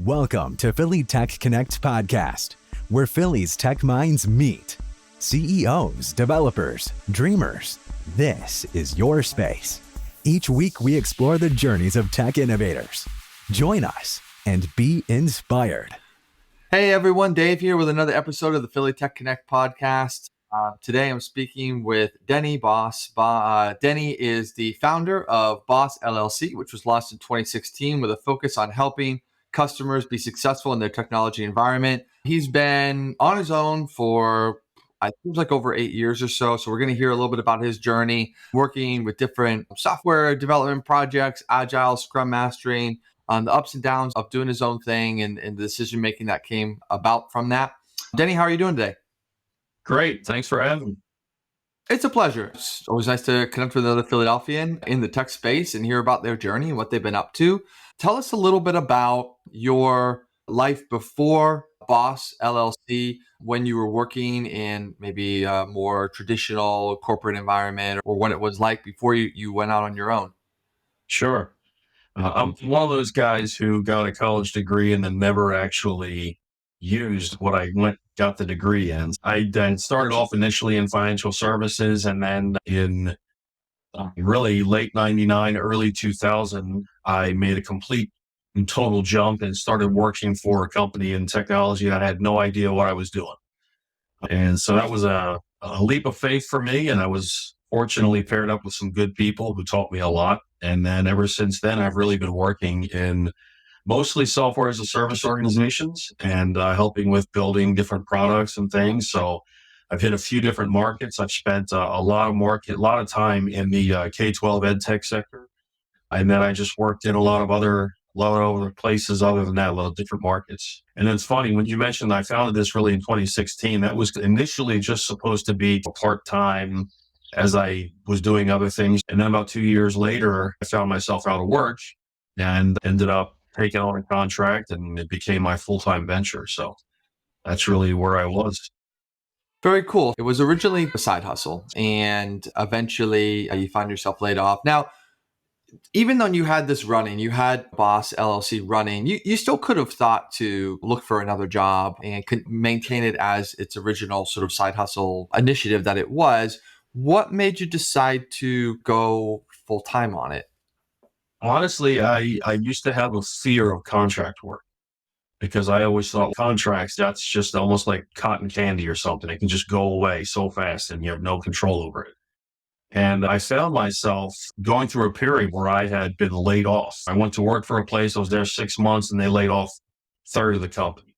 Welcome to Philly Tech Connect podcast, where Philly's tech minds meet. CEOs, developers, dreamers. This is your space. Each week, we explore the journeys of tech innovators. Join us and be inspired. Hey everyone, Dave here with another episode of the Philly Tech Connect podcast. Today I'm speaking with Denny Bohs. Denny is the founder of Bohs LLC, which was launched in 2016 with a focus on helping customers be successful in their technology environment. He's been on his own for, I think, like over 8 years or so. So we're going to hear a little bit about his journey working with different software development projects, agile, scrum mastering, on the ups and downs of doing his own thing and the decision making that came about from that. Denny, how are you doing today? Great. Thanks for having me. It's a pleasure. It's always nice to connect with another Philadelphian in the tech space and hear about their journey and what they've been up to. Tell us a little bit about your life before Bohs LLC, when you were working in maybe a more traditional corporate environment, or what it was like before you went out on your own. Sure. I'm one of those guys who got a college degree and then never actually used what I got the degree in. I then started off initially in financial services, and then in really late 99, early 2000, I made a complete and total jump and started working for a company in technology. I had no idea what I was doing. And so that was a leap of faith for me. And I was fortunately paired up with some good people who taught me a lot. And then ever since then, I've really been working in mostly software as a service organizations and helping with building different products and things. So I've hit a few different markets. I've spent a lot of time in the K-12 ed tech sector. And then I just worked in a lot of other places other than that, a lot of different markets. And it's funny, when you mentioned I founded this really in 2016, that was initially just supposed to be part-time as I was doing other things. And then about 2 years later, I found myself out of work and ended up taking on a contract, and it became my full-time venture. So that's really where I was. Very cool. It was originally a side hustle, and eventually you find yourself laid off. Now, even though you had this running, you had Bohs LLC running, you still could have thought to look for another job and could maintain it as its original sort of side hustle initiative that it was. What made you decide to go full time on it? Honestly, I used to have a fear of contract work because I always thought contracts, that's just almost like cotton candy or something. It can just go away so fast and you have no control over it. And I found myself going through a period where I had been laid off. I went to work for a place, I was there 6 months, and they laid off a third of the company.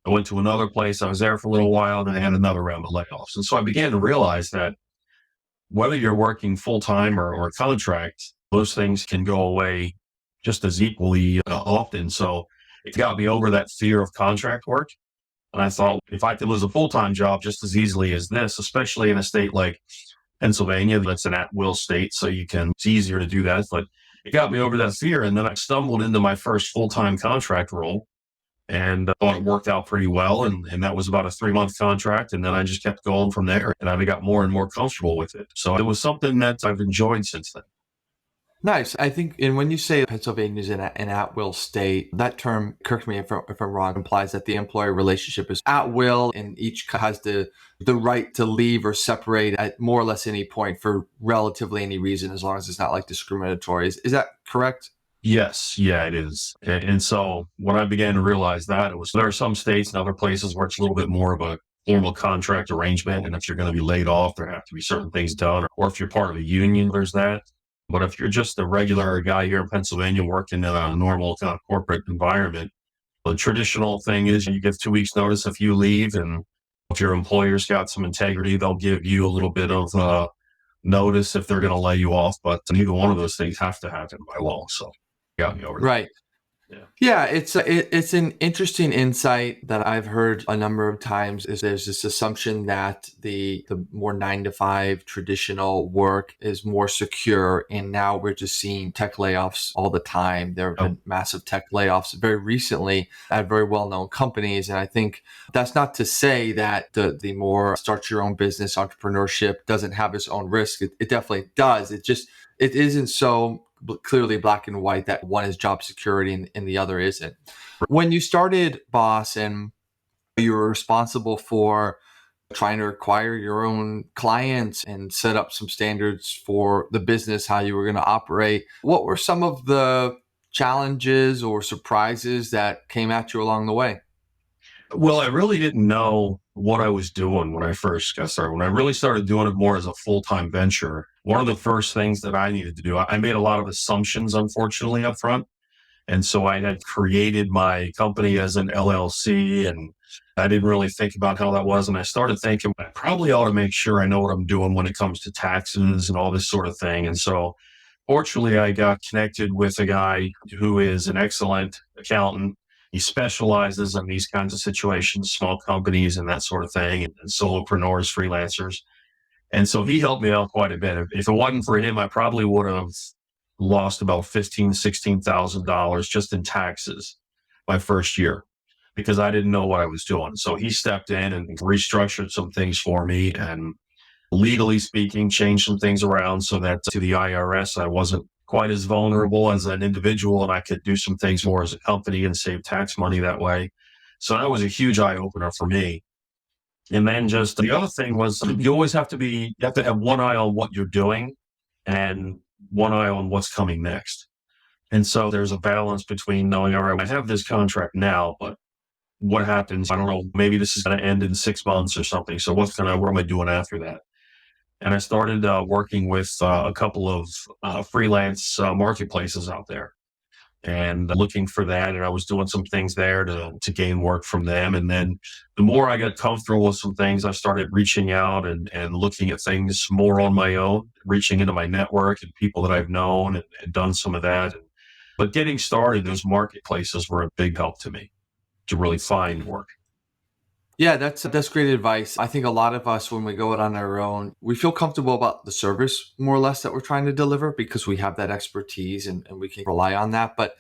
I went to another place, I was there for a little while, and then I had another round of layoffs. And so I began to realize that whether you're working full-time or contract, those things can go away just as equally often. So it got me over that fear of contract work. And I thought, if I could lose a full-time job just as easily as this, especially in a state like Pennsylvania, that's an at-will state, so it's easier to do that. But it got me over that fear. And then I stumbled into my first full-time contract role and thought it worked out pretty well. And that was about a 3-month contract. And then I just kept going from there, and I got more and more comfortable with it. So it was something that I've enjoyed since then. Nice. I think, and when you say Pennsylvania is an at-will state, that term, correct me if I'm wrong, implies that the employer relationship is at will and each has the right to leave or separate at more or less any point for relatively any reason, as long as it's not like discriminatory. Is that correct? Yes. Yeah, it is. And so when I began to realize that, there are some states and other places where it's a little bit more of a formal contract arrangement. And if you're going to be laid off, there have to be certain things done. Or if you're part of a union, there's that. But if you're just a regular guy here in Pennsylvania working in a normal kind of corporate environment, the traditional thing is you give 2 weeks notice if you leave. And if your employer's got some integrity, they'll give you a little bit of notice if they're going to lay you off. But neither one of those things have to happen by law. So got me over that. Right. Yeah, it's an interesting insight that I've heard a number of times. Is there's this assumption that the more 9 to 5 traditional work is more secure, and now we're just seeing tech layoffs all the time. There have been massive tech layoffs very recently at very well-known companies, and I think that's not to say that the more start your own business entrepreneurship doesn't have its own risk. It definitely does. It isn't so clearly black and white that one is job security and the other isn't. When you started Boss and you were responsible for trying to acquire your own clients and set up some standards for the business, how you were going to operate, what were some of the challenges or surprises that came at you along the way? Well, I really didn't know what I was doing when I first got started. When I really started doing it more as a full-time venture, one of the first things that I needed to do, I made a lot of assumptions, unfortunately, up front. And so I had created my company as an LLC, and I didn't really think about how that was. And I started thinking I probably ought to make sure I know what I'm doing when it comes to taxes and all this sort of thing. And so fortunately, I got connected with a guy who is an excellent accountant. He specializes in these kinds of situations, small companies and that sort of thing, and solopreneurs, freelancers. And so he helped me out quite a bit. If it wasn't for him, I probably would have lost about $16,000 just in taxes my first year because I didn't know what I was doing. So he stepped in and restructured some things for me and legally speaking, changed some things around so that to the IRS, I wasn't quite as vulnerable as an individual and I could do some things more as a company and save tax money that way. So that was a huge eye opener for me. And then just the other thing was you have to have one eye on what you're doing and one eye on what's coming next. And so there's a balance between knowing, all right, I have this contract now, but what happens? I don't know, maybe this is going to end in 6 months or something. So what am I doing after that? And I started working with a couple of freelance marketplaces out there and looking for that. And I was doing some things there to gain work from them. And then the more I got comfortable with some things, I started reaching out and looking at things more on my own, reaching into my network and people that I've known and done some of that. But getting started, those marketplaces were a big help to me to really find work. Yeah, that's great advice. I think a lot of us, when we go out on our own, we feel comfortable about the service more or less that we're trying to deliver because we have that expertise and we can rely on that. But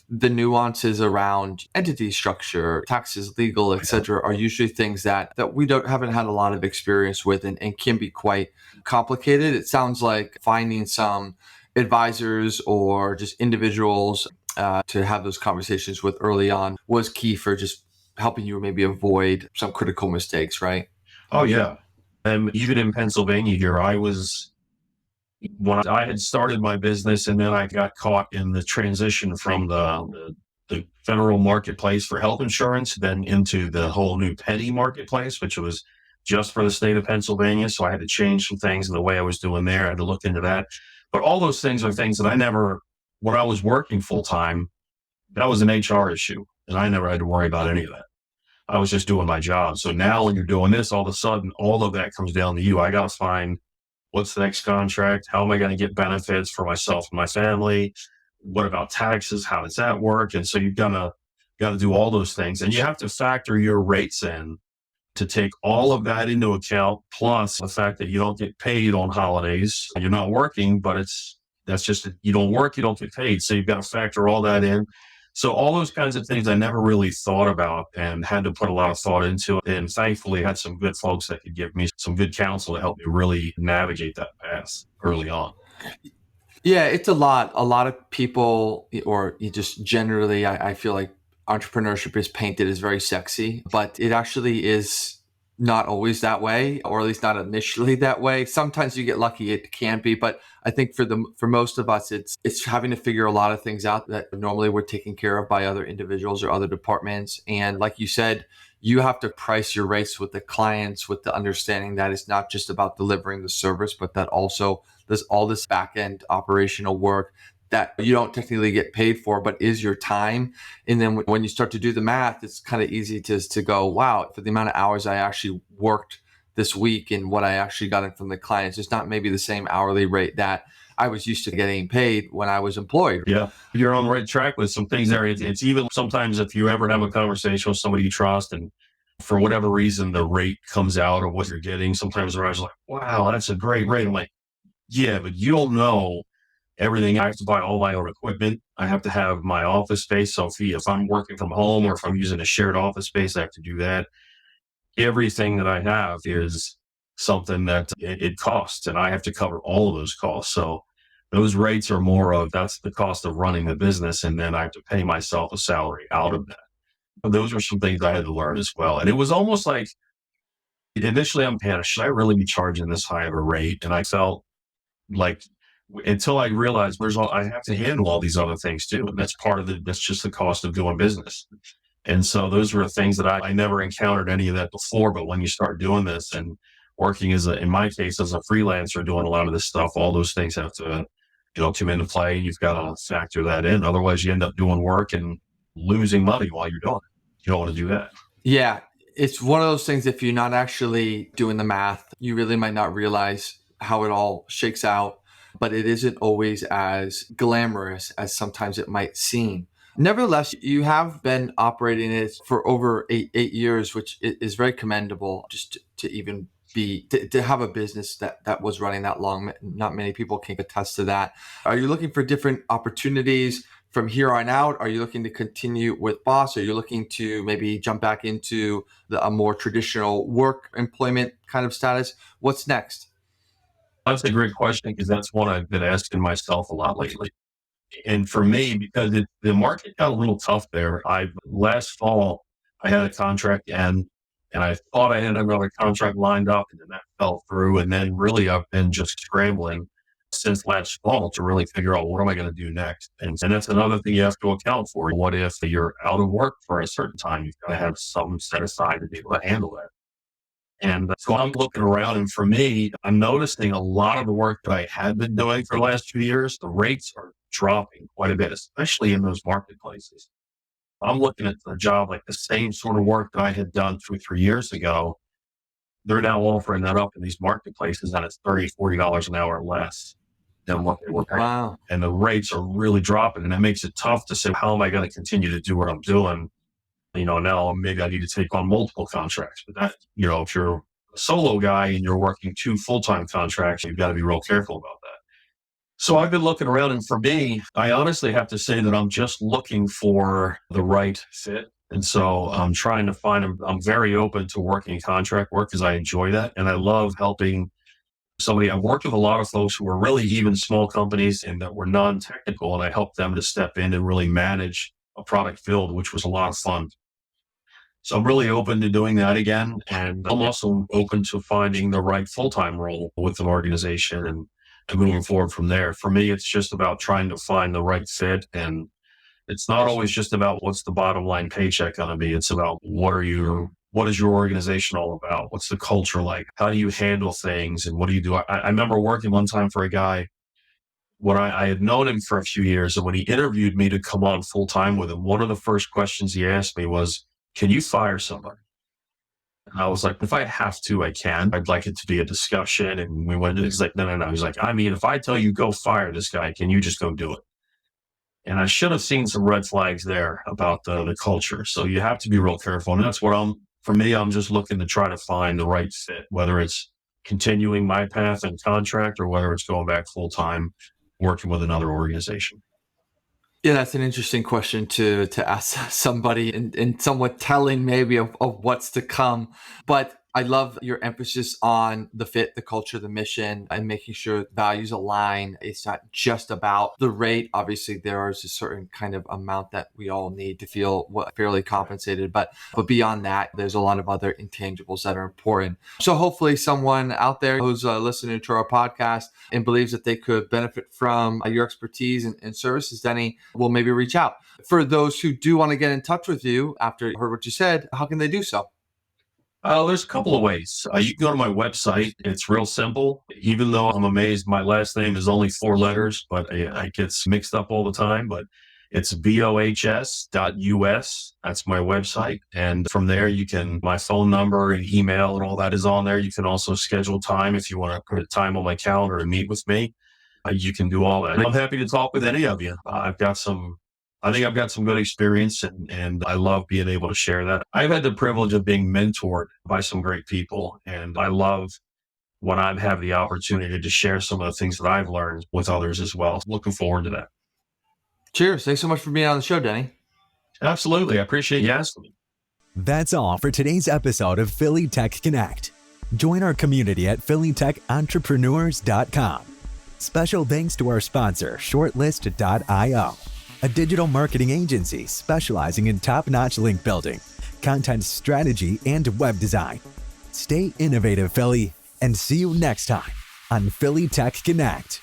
the nuances around entity structure, taxes, legal, etc., are usually things that we haven't had a lot of experience with and can be quite complicated. It sounds like finding some advisors or just individuals to have those conversations with early on was key for just helping you maybe avoid some critical mistakes, right? Oh, yeah. And even in Pennsylvania here, when I had started my business and then I got caught in the transition from the federal marketplace for health insurance, then into the whole new petty marketplace, which was just for the state of Pennsylvania. So I had to change some things in the way I was doing there. I had to look into that. But all those things are things that when I was working full time, that was an HR issue. And I never had to worry about any of that. I was just doing my job. So now when you're doing this, all of a sudden, all of that comes down to you. I got to find what's the next contract? How am I going to get benefits for myself and my family? What about taxes? How does that work? And so you've got to do all those things, and you have to factor your rates in to take all of that into account, plus the fact that you don't get paid on holidays. You're not working, but that's just you don't work, you don't get paid. So you've got to factor all that in. So all those kinds of things I never really thought about and had to put a lot of thought into it. And thankfully I had some good folks that could give me some good counsel to help me really navigate that path early on. Yeah, it's a lot. A lot of people, or you just generally, I feel like entrepreneurship is painted as very sexy, but it actually is not always that way, or at least not initially that way. Sometimes you get lucky, it can be, but I think for most of us, it's having to figure a lot of things out that normally we're taken care of by other individuals or other departments. And like you said, you have to price your rates with the clients with the understanding that it's not just about delivering the service, but that also there's all this back end operational work that you don't technically get paid for, but is your time. And then when you start to do the math, it's kind of easy to go, wow, for the amount of hours I actually worked this week and what I actually got in from the clients, it's not maybe the same hourly rate that I was used to getting paid when I was employed. Yeah, you're on the right track with some things there. It's even sometimes if you ever have a conversation with somebody you trust and for whatever reason the rate comes out of what you're getting, sometimes they're always like, wow, that's a great rate. I'm like, yeah, but you don't know everything. I have to buy all my own equipment. I have to have my office space. So if I'm working from home or if I'm using a shared office space, I have to do that. Everything that I have is something that it costs, and I have to cover all of those costs. So Those rates are more of that's the cost of running the business. And then I have to pay myself a salary out of that. But those are some things I had to learn as well. And it was almost like initially I'm panicked. Should I really be charging this high of a rate? And I felt like until I realized I have to handle all these other things too. And that's just the cost of doing business. And so those were things that I never encountered any of that before. But when you start doing this and working in my case, as a freelancer, doing a lot of this stuff, all those things have to, come into play. You've got to factor that in. Otherwise you end up doing work and losing money while you're doing it. You don't want to do that. Yeah. It's one of those things, if you're not actually doing the math, you really might not realize how it all shakes out, but it isn't always as glamorous as sometimes it might seem. Nevertheless, you have been operating it for over eight years, which is very commendable just to even to have a business that was running that long. Not many people can attest to that. Are you looking for different opportunities from here on out? Are you looking to continue with Bohs? Are you looking to maybe jump back into a more traditional work employment kind of status? What's next? That's a great question because that's one I've been asking myself a lot lately. And for me, because the market got a little tough there, last fall, I had a contract end and I thought I had another contract lined up and then that fell through. And then really I've been just scrambling since last fall to really figure out what am I going to do next. And that's another thing you have to account for. What if you're out of work for a certain time? You've got to have something set aside to be able to handle that. And so I'm looking around, and for me, I'm noticing a lot of the work that I had been doing for the last 2 years, the rates are dropping quite a bit, especially in those marketplaces. I'm looking at a job like the same sort of work that I had done 2-3 years ago. They're now offering that up in these marketplaces, and it's $30, $40 an hour less than what they were paying. Wow. And the rates are really dropping, and that makes it tough to say, how am I going to continue to do what I'm doing? Now maybe I need to take on multiple contracts, but that, if you're a solo guy and you're working 2 full-time contracts, you've got to be real careful about that. So I've been looking around, and for me, I honestly have to say that I'm just looking for the right fit. And so I'm trying to I'm very open to working contract work because I enjoy that. And I love helping somebody. I've worked with a lot of folks who were really even small companies and that were non-technical, and I helped them to step in and really manage a product build, which was a lot of fun. So I'm really open to doing that again. And I'm also open to finding the right full-time role with an organization and moving forward from there. For me, it's just about trying to find the right fit. And it's not always just about what's the bottom line paycheck going to be. It's about what is your organization all about? What's the culture like? How do you handle things? And what do you do? I remember working one time for a guy when I had known him for a few years. And when he interviewed me to come on full time with him, one of the first questions he asked me was, can you fire somebody? And I was like, if I have to, I can. I'd like it to be a discussion. And he's like, no. He's like, if I tell you go fire this guy, can you just go do it? And I should have seen some red flags there about the culture. So you have to be real careful. And that's what I'm just looking to try to find the right fit, whether it's continuing my path in contract or whether it's going back full time, working with another organization. Yeah, that's an interesting question to ask somebody and somewhat telling maybe of what's to come. But I love your emphasis on the fit, the culture, the mission, and making sure values align. It's not just about the rate. Obviously, there is a certain kind of amount that we all need to feel fairly compensated. But beyond that, there's a lot of other intangibles that are important. So hopefully someone out there who's listening to our podcast and believes that they could benefit from your expertise and services, Denny, will maybe reach out. For those who do want to get in touch with you after you heard what you said, how can they do so? There's a couple of ways. You can go to my website. It's real simple. Even though I'm amazed, my last name is only 4 letters, but it gets mixed up all the time. But it's bohs.us. That's my website. And from there, my phone number and email and all that is on there. You can also schedule time if you want to put a time on my calendar to meet with me. You can do all that. I'm happy to talk with any of you. I think I've got some good experience and I love being able to share that. I've had the privilege of being mentored by some great people, and I love when I have the opportunity to share some of the things that I've learned with others as well. Looking forward to that. Cheers. Thanks so much for being on the show, Denny. Absolutely. I appreciate you asking me. That's all for today's episode of Philly Tech Connect. Join our community at phillytechentrepreneurs.com. Special thanks to our sponsor, Shortlist.io, a digital marketing agency specializing in top-notch link building, content strategy, and web design. Stay innovative, Philly, and see you next time on Philly Tech Connect.